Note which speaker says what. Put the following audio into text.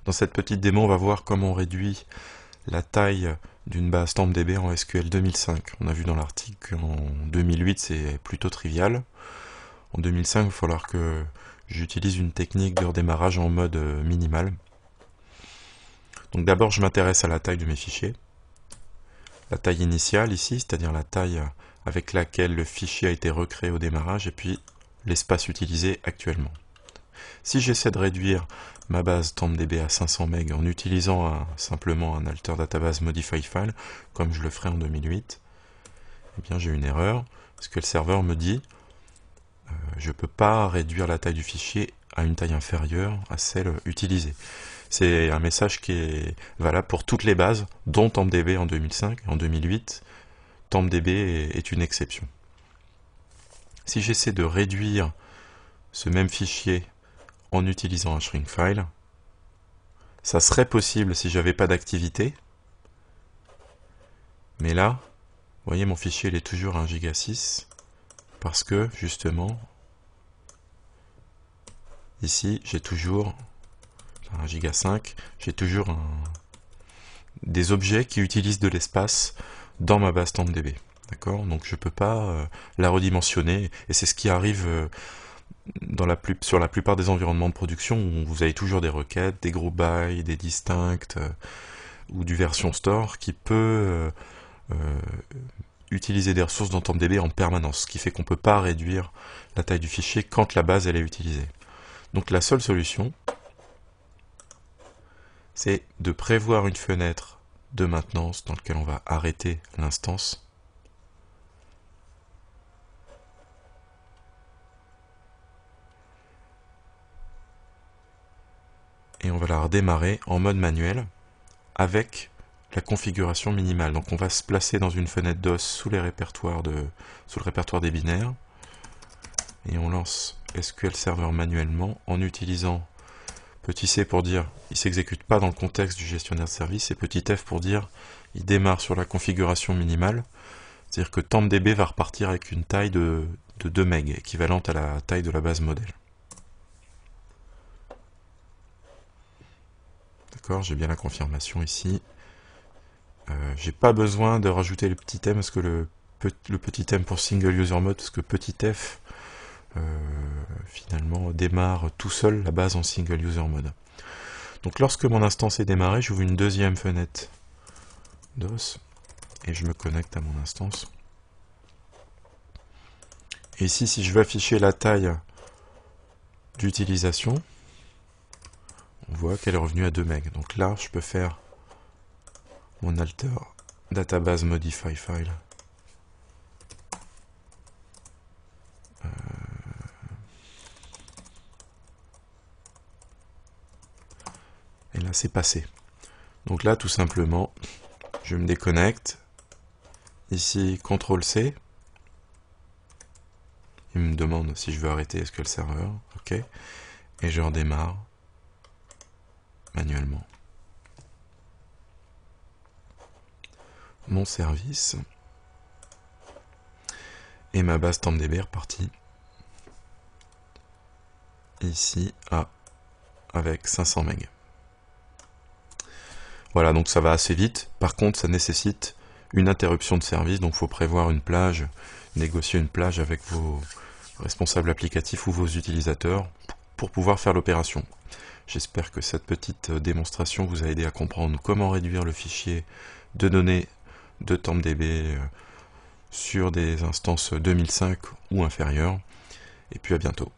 Speaker 1: Dans cette petite démo, on va voir comment on réduit la taille d'une base TempDB en SQL 2005. On a vu dans l'article qu'en 2008, c'est plutôt trivial. En 2005, il va falloir que j'utilise une technique de redémarrage en mode minimal. Donc d'abord, je m'intéresse à la taille de mes fichiers. La taille initiale ici, c'est-à-dire la taille avec laquelle le fichier a été recréé au démarrage, et puis l'espace utilisé actuellement. Si j'essaie de réduire ma base TempDB à 500 MB en utilisant simplement un alter database modify file, comme je le ferai en 2008, eh bien j'ai une erreur, parce que le serveur me dit je ne peux pas réduire la taille du fichier à une taille inférieure à celle utilisée. C'est un message qui est valable pour toutes les bases, dont TempDB en 2005. En 2008, TempDB est une exception. Si j'essaie de réduire ce même fichier en utilisant un shrink file, ça serait possible si j'avais pas d'activité. Mais là, vous voyez, mon fichier il est toujours à 1,6 Go parce que justement, ici, j'ai toujours 1,5 Go, j'ai toujours des objets qui utilisent de l'espace dans ma base TempDB. D'accord? Donc je peux pas la redimensionner, et c'est ce qui arrive sur la plupart des environnements de production où vous avez toujours des requêtes, des group by, des distincts ou du version store qui peut utiliser des ressources dans TempDB en permanence, ce qui fait qu'on ne peut pas réduire la taille du fichier quand la base elle est utilisée. Donc la seule solution, c'est de prévoir une fenêtre de maintenance dans laquelle on va arrêter l'instance. Et on va la redémarrer en mode manuel avec la configuration minimale. Donc on va se placer dans une fenêtre DOS sous le répertoire des binaires et on lance SQL Server manuellement en utilisant petit c pour dire il ne s'exécute pas dans le contexte du gestionnaire de service et petit f pour dire il démarre sur la configuration minimale. C'est-à-dire que TempDB va repartir avec une taille de 2 MB, équivalente à la taille de la base modèle. D'accord, j'ai bien la confirmation ici. J'ai pas besoin de rajouter le petit m parce que le petit m pour single user mode, parce que petit f finalement démarre tout seul la base en single user mode. Donc lorsque mon instance est démarrée, j'ouvre une deuxième fenêtre DOS et je me connecte à mon instance. Et ici, si je veux afficher la taille d'utilisation, on voit qu'elle est revenue à 2 MB. Donc là, je peux faire mon alter database modify file. Et là, c'est passé. Donc là, tout simplement, je me déconnecte. Ici, CTRL-C. Il me demande si je veux arrêter SQL Server. OK. Et je redémarre manuellement mon service. Et ma base TempDB est repartie. Ici, avec 500 MB. Voilà, donc ça va assez vite. Par contre, ça nécessite une interruption de service, donc il faut prévoir une plage, négocier une plage avec vos responsables applicatifs ou vos utilisateurs pour pouvoir faire l'opération. J'espère que cette petite démonstration vous a aidé à comprendre comment réduire le fichier de données de TempDB sur des instances 2005 ou inférieures. Et puis à bientôt.